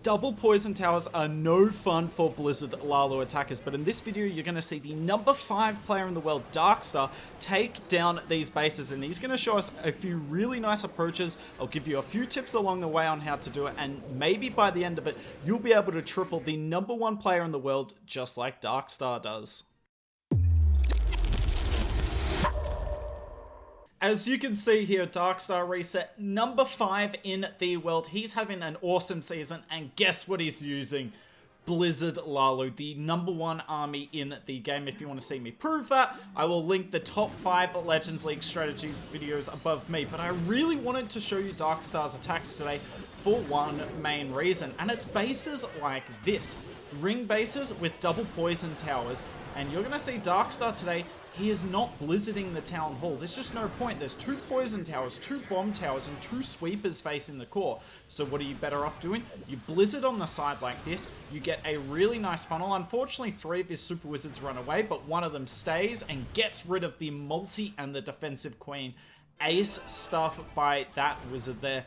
Double poison towers are no fun for Blizzard Lalo attackers, but in this video you're going to see the number 5 player in the world, Darkstar, take down these bases, and he's going to show us a few really nice approaches. I'll give you a few tips along the way on how to do it, and maybe by the end of it you'll be able to triple the number 1 player in the world just like Darkstar does. As you can see here, Darkstar reset number 5 in the world. He's having an awesome season, and guess what he's using? Blizzard Lalo, the number 1 army in the game. If you want to see me prove that, I will link the top 5 Legends League strategies videos above me. But I really wanted to show you Darkstar's attacks today for one main reason, and it's bases like this. Ring bases with double poison towers, and you're going to see Darkstar today. He is not blizzarding the town hall. There's just no point. There's 2 poison towers, 2 bomb towers, and 2 sweepers facing the core. So what are you better off doing? You blizzard on the side like this. You get a really nice funnel. Unfortunately, 3 of his super wizards run away, but one of them stays and gets rid of the multi and the defensive queen. Ace stuff by that wizard there.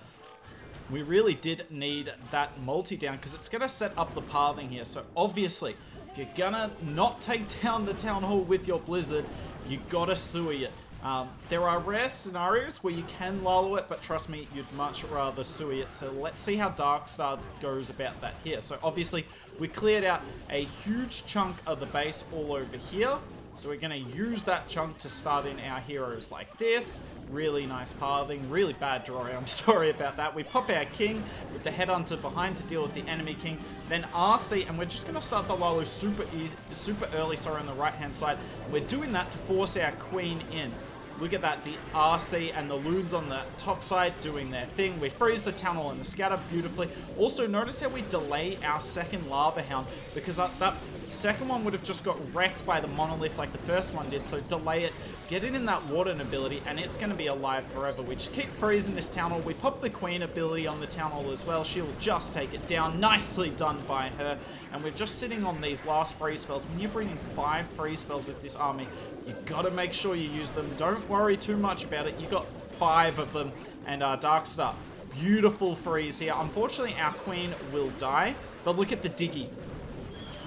We really did need that multi down because it's going to set up the pathing here. So obviously, if you're gonna not take down the town hall with your blizzard, you gotta suey it. There are rare scenarios where you can Lalo it, but trust me, you'd much rather suey it. So let's see how Darkstar goes about that here. So obviously, we cleared out a huge chunk of the base all over here. So we're gonna use that chunk to start in our heroes like this. Really nice pathing, really bad drawing, I'm sorry about that. We pop our king with the headhunter behind to deal with the enemy king, then RC, and we're just going to start the Lalo super early, on the right hand side. We're doing that to force our queen in. Look at that, the RC and the loons on the top side doing their thing. We freeze the town hall and the scatter beautifully. Also, notice how we delay our second lava hound, because that second one would have just got wrecked by the monolith like the first one did. So delay it, get it in that warden ability, and it's going to be alive forever. We just keep freezing this town hall. We pop the queen ability on the town hall as well. She'll just take it down. Nicely done by her. And we're just sitting on these last freeze spells. When you bring in 5 freeze spells with this army, you gotta make sure you use them. Don't worry too much about it. You got 5 of them. And Darkstar, beautiful freeze here. Unfortunately, our queen will die. But look at the Diggy.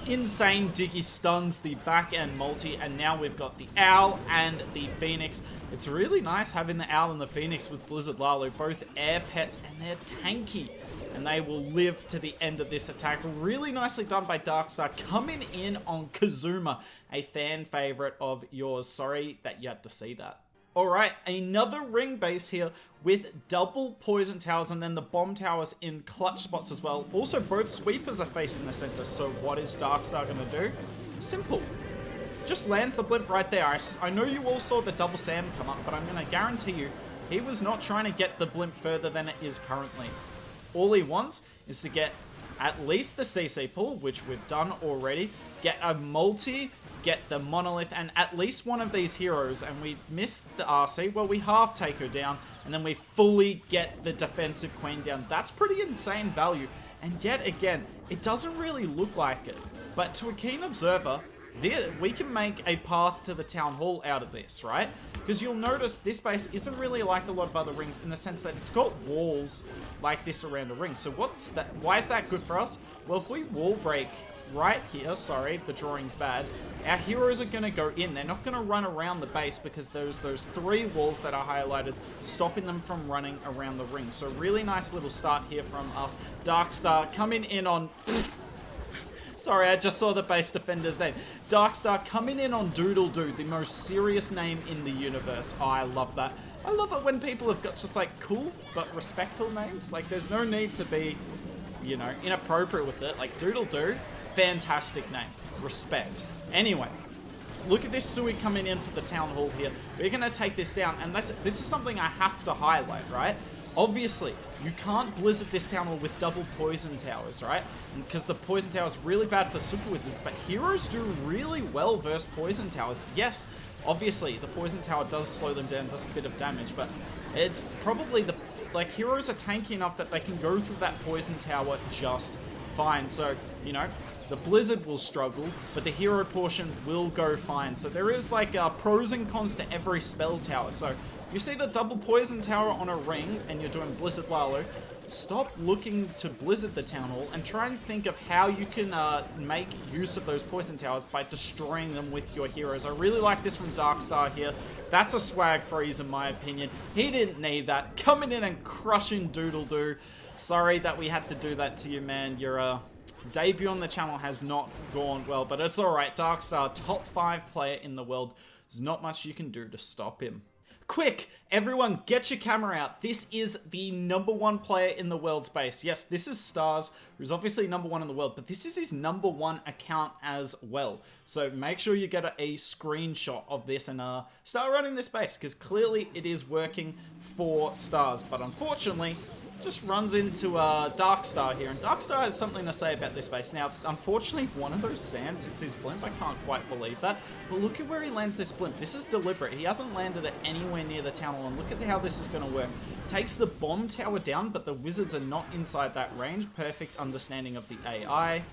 Insane Diggy stuns the back end multi, and now we've got the Owl and the Phoenix. It's really nice having the Owl and the Phoenix with Blizzard Lalo, both air pets, and they're tanky. And they will live to the end of this attack. Really nicely done by Darkstar, coming in on KAZUMA, a fan favorite of yours. Sorry that you had to see that. Alright, another ring base here with double poison towers and then the bomb towers in clutch spots as well. Also, both sweepers are facing the center, so what is Darkstar going to do? Simple. Just lands the blimp right there. I know you all saw the double Sam come up, but I'm going to guarantee you he was not trying to get the blimp further than it is currently. All he wants is to get at least the CC pull, which we've done already, get a multi, get the monolith, and at least one of these heroes, and we missed the RC. Well, we half take her down, and then we fully get the defensive queen down. That's pretty insane value, and yet again, it doesn't really look like it. But to a keen observer, we can make a path to the town hall out of this, right? Because you'll notice this base isn't really like a lot of other rings in the sense that it's got walls like this around the ring. So what's that? Why is that good for us? Well, if we wall break right here, sorry, the drawing's bad, our heroes are going to go in. They're not going to run around the base because there's those 3 walls that are highlighted, stopping them from running around the ring. So really nice little start here from us. Darkstar coming in on... Sorry, I just saw the base defender's name. Darkstar coming in on Doodle Doo, the most serious name in the universe. Oh, I love that. I love it when people have got just like cool but respectful names. Like there's no need to be, you know, inappropriate with it. Like Doodle Doo, fantastic name. Respect. Anyway, look at this Sui coming in for the town hall here. We're going to take this down, and this is something I have to highlight, right? Obviously, you can't blizzard this town hall with double poison towers, right? Because the poison tower is really bad for super wizards, but heroes do really well versus poison towers. Yes, obviously, the poison tower does slow them down, does a bit of damage, but it's probably like, heroes are tanky enough that they can go through that poison tower just fine. So, you know, the blizzard will struggle, but the hero portion will go fine. So there is like pros and cons to every spell tower. So you see the double poison tower on a ring and you're doing Blizzard Lalo, stop looking to Blizzard the Town Hall and try and think of how you can make use of those poison towers by destroying them with your heroes. I really like this from Darkstar here. That's a swag freeze in my opinion. He didn't need that. Coming in and crushing Doodle-Doo. Sorry that we had to do that to you, man. Your debut on the channel has not gone well, but it's alright. Darkstar, top 5 player in the world. There's not much you can do to stop him. Quick, everyone, get your camera out. This is the #1 player in the world's base. Yes, this is Stars, who's obviously #1 in the world, but this is his #1 account as well. So make sure you get a screenshot of this and start running this base, because clearly it is working for Stars. But unfortunately, just runs into Darkstar here, and Darkstar has something to say about this base. Now, unfortunately, one of those stands hits his blimp. I can't quite believe that. But look at where he lands this blimp. This is deliberate. He hasn't landed it anywhere near the town hall, and look at how this is going to work. Takes the bomb tower down, but the wizards are not inside that range. Perfect understanding of the AI.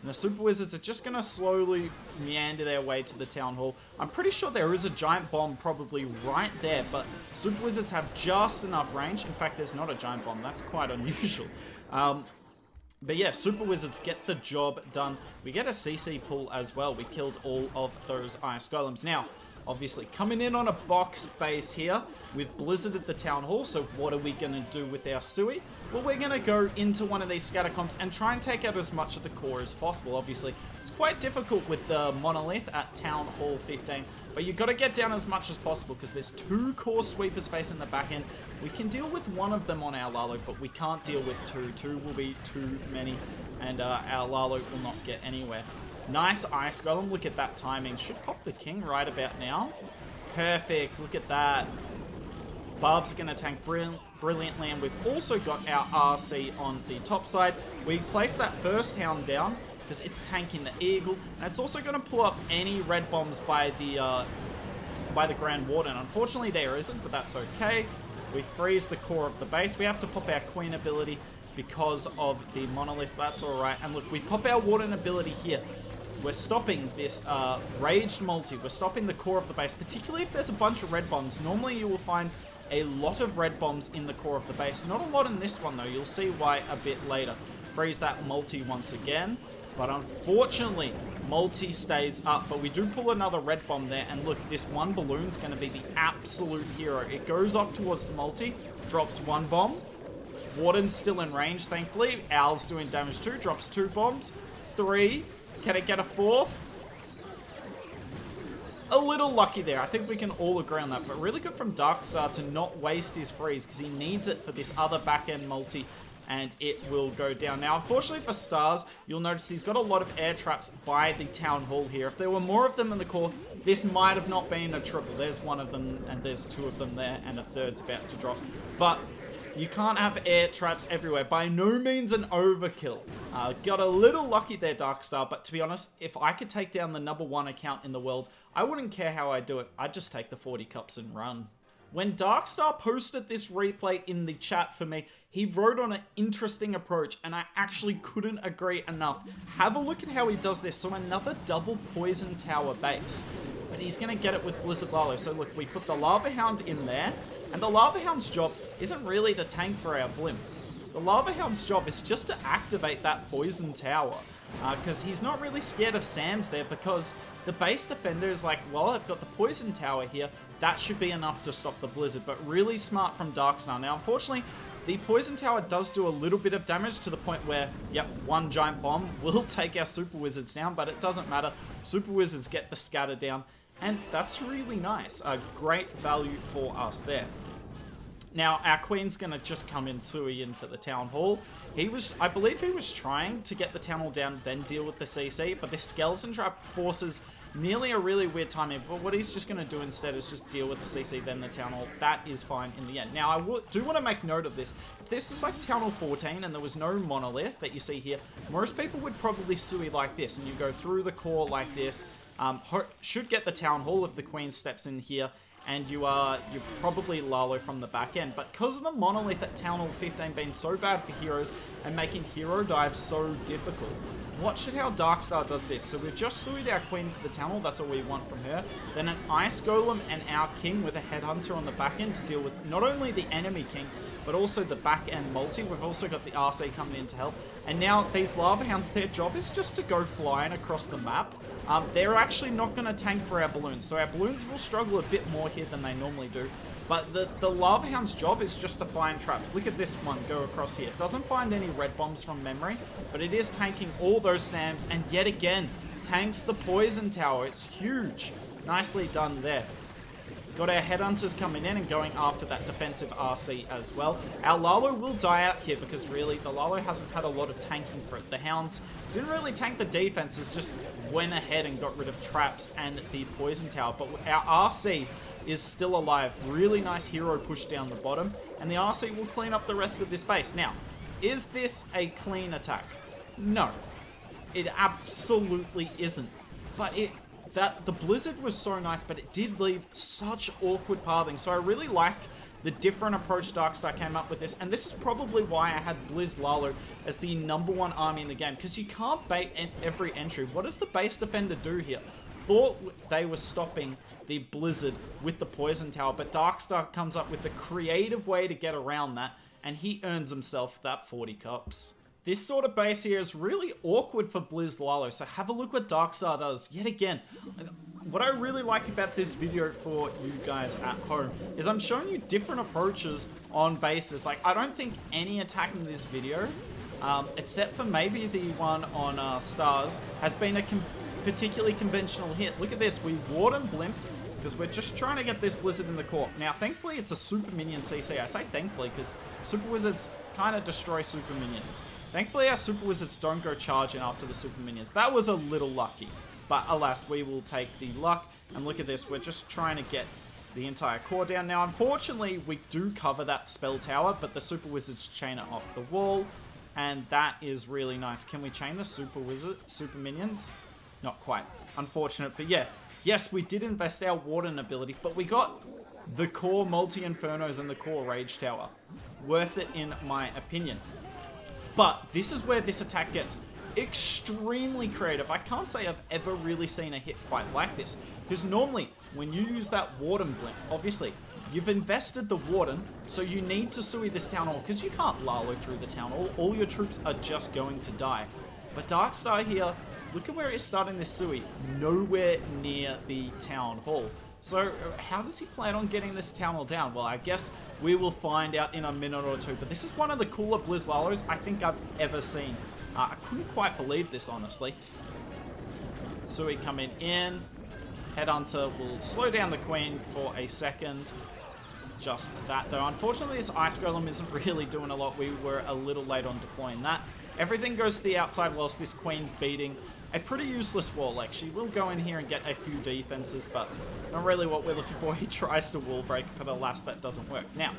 And the Super Wizards are just going to slowly meander their way to the Town Hall. I'm pretty sure there is a giant bomb probably right there, but Super Wizards have just enough range. In fact, there's not a giant bomb. That's quite unusual. But yeah, Super Wizards get the job done. We get a CC pull as well. We killed all of those Ice Golems. Now, obviously, coming in on a box base here with Blizzard at the Town Hall. So what are we going to do with our Sui? Well, we're going to go into one of these Scattercoms and try and take out as much of the core as possible. Obviously, it's quite difficult with the Monolith at Town Hall 15. But you've got to get down as much as possible because there's 2 core sweepers facing the back end. We can deal with one of them on our Lalo, but we can't deal with 2. 2 will be too many, and our Lalo will not get anywhere. Nice Ice Golem. Look at that timing. Should pop the king right about now. Perfect. Look at that. Barb's going to tank brilliantly, and we've also got our RC on the top side. We place that first hound down because it's tanking the eagle, and it's also going to pull up any red bombs by the Grand Warden. Unfortunately, there isn't, but that's okay. We freeze the core of the base. We have to pop our Queen ability because of the Monolith. That's alright. And look, we pop our Warden ability here. We're stopping this raged multi. We're stopping the core of the base, particularly if there's a bunch of red bombs. Normally you will find a lot of red bombs in the core of the base. Not a lot in this one though. You'll see why a bit later. Freeze that multi once again. But unfortunately, multi stays up. But we do pull another red bomb there. And look, this one balloon's going to be the absolute hero. It goes off towards the multi, drops 1 bomb. Warden's still in range, thankfully. Owl's doing damage too, drops 2 bombs. 3. Can it get a 4th? A little lucky there. I think we can all agree on that. But really good from Darkstar to not waste his freeze because he needs it for this other back-end multi. And it will go down. Now, unfortunately for Stars, you'll notice he's got a lot of air traps by the Town Hall here. If there were more of them in the core, this might have not been a triple. There's 1 of them, and there's 2 of them there, and a 3rd's about to drop. But you can't have air traps everywhere. By no means an overkill. Got a little lucky there, Darkstar, but to be honest, if I could take down the #1 account in the world, I wouldn't care how I do it. I'd just take the 40 cups and run. When Darkstar posted this replay in the chat for me, he wrote on an interesting approach, and I actually couldn't agree enough. Have a look at how he does this. So another double poison tower base. But he's going to get it with Blizzard Lalo. So look, we put the Lava Hound in there, and the Lava Hound's job isn't really to tank for our Blimp. The Lava Hound's job is just to activate that poison tower. Because he's not really scared of Sam's there, because the base defender is like, well, I've got the poison tower here. That should be enough to stop the Blizzard. But really smart from Darkstar. Now, unfortunately, the poison tower does do a little bit of damage to the point where, yep, 1 giant bomb will take our Super Wizards down, but it doesn't matter. Super Wizards get the scatter down, and that's really nice. A great value for us there. Now, our Queen's going to just come in Sui in for the Town Hall. I believe he was trying to get the Town Hall down, then deal with the CC, but this Skeleton Trap forces nearly a really weird timing. But what he's just going to do instead is just deal with the CC, then the Town Hall. That is fine in the end. Now, I do want to make note of this. If this was like Town Hall 14 and there was no Monolith that you see here, most people would probably Sui like this, and you go through the core like this. Should get the Town Hall if the Queen steps in here, and you're probably Lalo from the back end. But because of the Monolith at Town Hall 15 being so bad for heroes and making hero dives so difficult, watch how Darkstar does this. So we've just suited our Queen for the Town Hall, that's all we want from her. Then an Ice Golem and our King with a Headhunter on the back end to deal with not only the enemy King, but also the back end multi. We've also got the RC coming in to help. And now these Lava Hounds, their job is just to go flying across the map. They're actually not going to tank for our balloons. So our balloons will struggle a bit more here than they normally do. But the Lava Hound's job is just to find traps. Look at this one go across here. It doesn't find any red bombs from memory, but it is tanking all those snams. And yet again, tanks the poison tower. It's huge. Nicely done there. Got our headhunters coming in and going after that defensive RC as well. Our Lalo will die out here because really the Lalo hasn't had a lot of tanking for it. The Hounds didn't really tank the defenses, just went ahead and got rid of traps and the poison tower. But our RC is still alive. Really nice hero push down the bottom, and the RC will clean up the rest of this base. Now, is this a clean attack? No, it absolutely isn't. But the blizzard was so nice, but it did leave such awkward pathing. So I really like the different approach Darkstar came up with this, and this is probably why I had Blizz Lalo as the #1 army in the game, because you can't bait every entry. What does the base defender do here? Thought they were stopping the blizzard with the poison tower, but Darkstar comes up with the creative way to get around that, and he earns himself that 40 cups. This sort of base here is really awkward for Blizz Lalo, so have a look what Darkstar does. Yet again, what I really like about this video for you guys at home is I'm showing you different approaches on bases. Like, I don't think any attack in this video, except for maybe the one on Stars, has been a particularly conventional hit. Look at this, we Warden Blimp, because we're just trying to get this Blizzard in the core. Now, thankfully, it's a Super Minion CC. I say thankfully, because Super Wizards kind of destroy Super Minions. Thankfully, our Super Wizards don't go charging after the Super Minions. That was a little lucky. But alas, we will take the luck. And look at this, we're just trying to get the entire core down. Now, unfortunately, we do cover that spell tower, but the Super Wizards chain it off the wall. And that is really nice. Can we chain the Super Minions? Not quite. Unfortunate, but yeah. Yes, we did invest our Warden ability, but we got the core Multi-Infernos and the core Rage Tower. Worth it in my opinion. But this is where this attack gets extremely creative. I can't say I've ever really seen a hit quite like this. Because normally, when you use that Warden Blimp, obviously, you've invested the Warden, so you need to Sui this town hall, because you can't Lalo through the town hall. All your troops are just going to die. But Darkstar here, look at where he's starting this Sui. Nowhere near the town hall. So how does he plan on getting this town hall down? Well, I guess we will find out in a minute or two. But this is one of the cooler Blizz Lalos I think I've ever seen. I couldn't quite believe this, honestly. Sui coming in. Headhunter will slow down the Queen for a second. Just that, though. Unfortunately, this Ice Golem isn't really doing a lot. We were a little late on deploying that. Everything goes to the outside whilst this Queen's beating a pretty useless wall. Like, she will go in here and get a few defenses, but not really what we're looking for. He tries to wall break, but alas, that doesn't work. Now,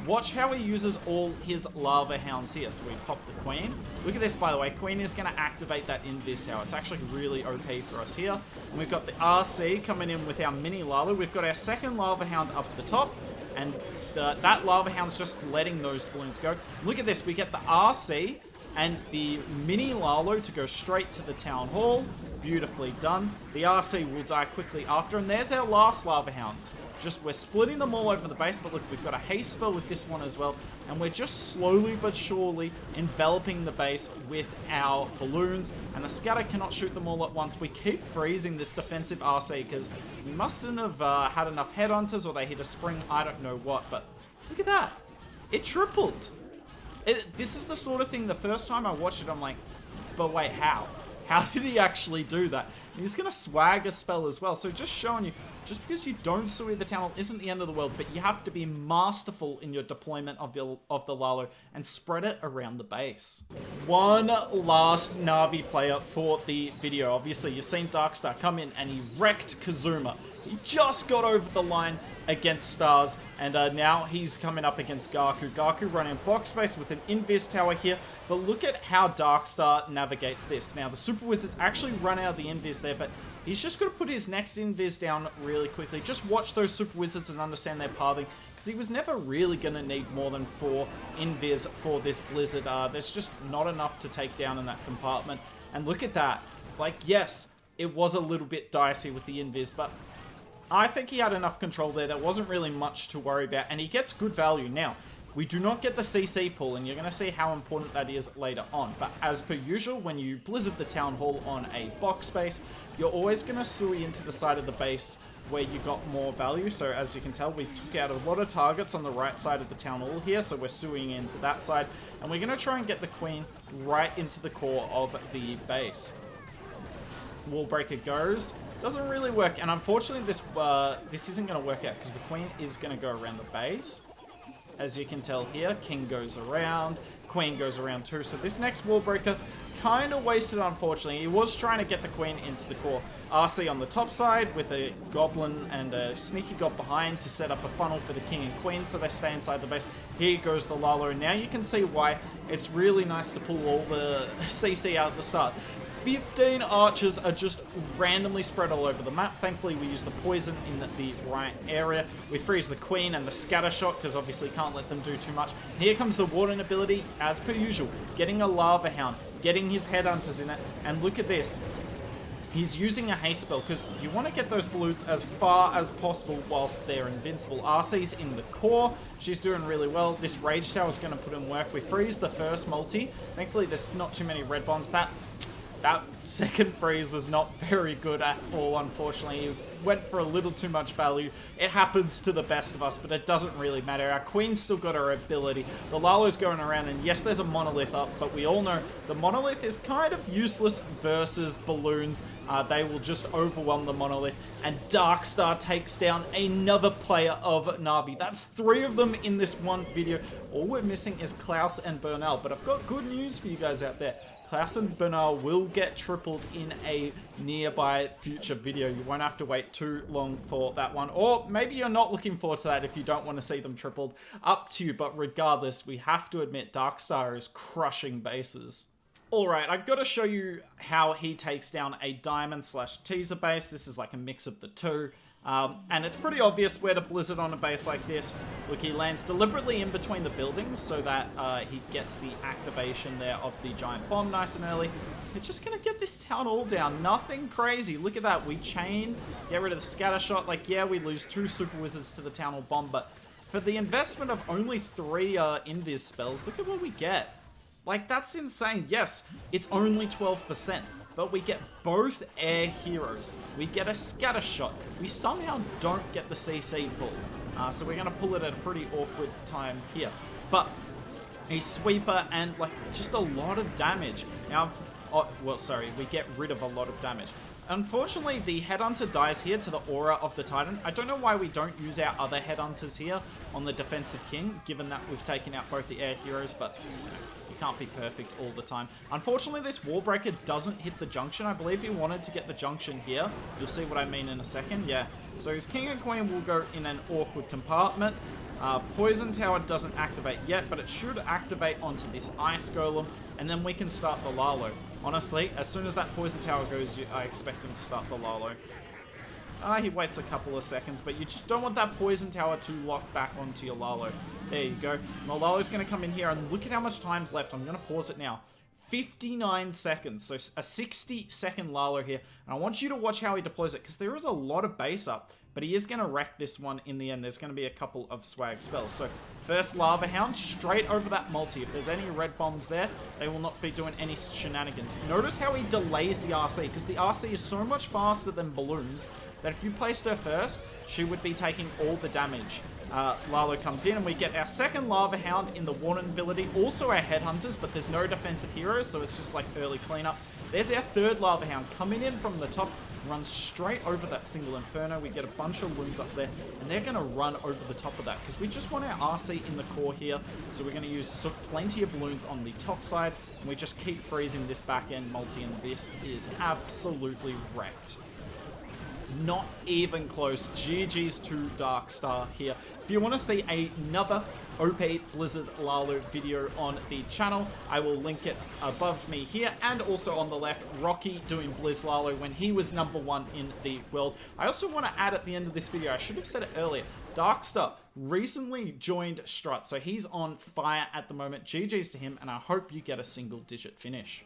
watch how he uses all his Lava Hounds here. So we pop the Queen. Look at this, by the way. Queen is going to activate that Invis Tower. It's actually really OP for us here. And we've got the RC coming in with our mini Lalo. We've got our second Lava Hound up the top, and that Lava Hound's just letting those balloons go. Look at this. We get the RC and the mini Lalo to go straight to the town hall. Beautifully done. The RC will die quickly after, and there's our last Lava Hound. Just, we're splitting them all over the base, but look, we've got a haste spell with this one as well, and we're just slowly but surely enveloping the base with our balloons, and the scatter cannot shoot them all at once. We keep freezing this defensive RC because we mustn't have had enough headhunters, or they hit a spring, I don't know what, but look at that. It tripled. This is the sort of thing, the first time I watched it, I'm like, but wait, how? How did he actually do that? And he's going to swag a spell as well. So just showing you, just because you don't Sui the town hall isn't the end of the world, but you have to be masterful in your deployment of the Lalo and spread it around the base. One last Navi player for the video. Obviously, you've seen Darkstar come in and he wrecked KAZUMA. He just got over the line against Stars, and now he's coming up against GAKU. GAKU running box space with an Invis Tower here, but look at how Darkstar navigates this. Now, the Super Wizards actually run out of the Invis there, but he's just going to put his next Invis down really quickly. Just watch those Super Wizards and understand their pathing, because he was never really going to need more than 4 Invis for this Blizzard. There's just not enough to take down in that compartment. And look at that. Like, yes, it was a little bit dicey with the Invis, but I think he had enough control there. There wasn't really much to worry about, and he gets good value. Now, We do not get the CC pull, and you're going to see how important that is later on. But as per usual, when you blizzard the town hall on a box base, you're always going to sui into the side of the base where you got more value. So as you can tell, we took out a lot of targets on the right side of the town hall here, so we're suing into that side, and we're going to try and get the queen right into the core of the base. Wall breaker goes, doesn't really work, and unfortunately this isn't going to work out because the queen is going to go around the base. As you can tell here, king goes around, queen goes around too, so this next wall breaker kind of wasted, unfortunately. He was trying to get the queen into the core. RC on the top side with a goblin and a sneaky gob behind to set up a funnel for the king and queen so they stay inside the base. Here goes the Lalo. Now you can see why it's really nice to pull all the CC out at the start. 15 archers are just randomly spread all over the map. Thankfully, we use the poison in the right area. We freeze the queen and the scatter shot because obviously can't let them do too much. Here comes the Warden ability, as per usual, getting a lava hound, getting his headhunters in it, and look at this. He's using a haste spell because you want to get those balloons as far as possible whilst they're invincible. RC's in the core. She's doing really well. This rage tower is going to put in work. We freeze the first multi. Thankfully, there's not too many red bombs. That second freeze was not very good at all, unfortunately. He went for a little too much value. It happens to the best of us, but it doesn't really matter. Our queen's still got her ability. The Lalo's going around, and yes, there's a monolith up, but we all know the monolith is kind of useless versus balloons. They will just overwhelm the monolith, and Darkstar takes down another player of NAVI. That's 3 of them in this one video. All we're missing is Klaus and Bernal, but I've got good news for you guys out there. Klaus and Bernal will get tripled in a nearby future video. You won't have to wait too long for that one. Or maybe you're not looking forward to that if you don't want to see them tripled. Up to you, but regardless, we have to admit Darkstar is crushing bases. Alright, I've got to show you how he takes down a diamond/teaser base. This is like a mix of the two. And it's pretty obvious where to blizzard on a base like this. Look, he lands deliberately in between the buildings so that he gets the activation there of the giant bomb nice and early. We're just going to get this town all down. Nothing crazy. Look at that. We chain, get rid of the scatter shot. Like, yeah, we lose 2 super wizards to the town hall bomb, but for the investment of only 3 invis spells, look at what we get. Like, that's insane. Yes, it's only 12%. But we get both air heroes. We get a scatter shot. We somehow don't get the CC pull. So we're going to pull it at a pretty awkward time here. But a sweeper and like just a lot of damage. Now, we get rid of a lot of damage. Unfortunately, the headhunter dies here to the aura of the Titan. I don't know why we don't use our other headhunters here on the defensive king, given that we've taken out both the air heroes, but you can't be perfect all the time. Unfortunately, this wall breaker doesn't hit the junction. I believe he wanted to get the junction here. You'll see what I mean in a second. Yeah. So his king and queen will go in an awkward compartment. Poison tower doesn't activate yet, but it should activate onto this ice golem, and then we can start the Lalo. Honestly, as soon as that poison tower goes, I expect him to start the Lalo. He waits a couple of seconds, but you just don't want that poison tower to lock back onto your Lalo. There you go. And the Lalo's going to come in here, and look at how much time's left. I'm going to pause it now. 59 seconds, so a 60-second Lalo here. And I want you to watch how he deploys it, because there is a lot of base up, but he is going to wreck this one in the end. There's going to be a couple of swag spells. So first Lava Hound, straight over that multi. If there's any red bombs there, they will not be doing any shenanigans. Notice how he delays the RC, because the RC is so much faster than balloons that if you placed her first, she would be taking all the damage. Lalo comes in and we get our second Lava Hound in the Warden ability. Also our Headhunters, but there's no defensive heroes, so it's just like early cleanup. There's our third Lava Hound coming in from the top, runs straight over that single Inferno. We get a bunch of loons up there, and they're going to run over the top of that because we just want our RC in the core here. So we're going to use plenty of balloons on the top side, and we just keep freezing this back end multi, and this is absolutely wrecked. Not even close. GG's to Darkstar here. If you want to see another OP Blizzard Lalo video on the channel, I will link it above me here, and also on the left, Rocky doing Blizz Lalo when he was #1 in the world. I also want to add at the end of this video, I should have said it earlier, Darkstar recently joined Strut, so he's on fire at the moment. GG's to him, and I hope you get a single-digit finish.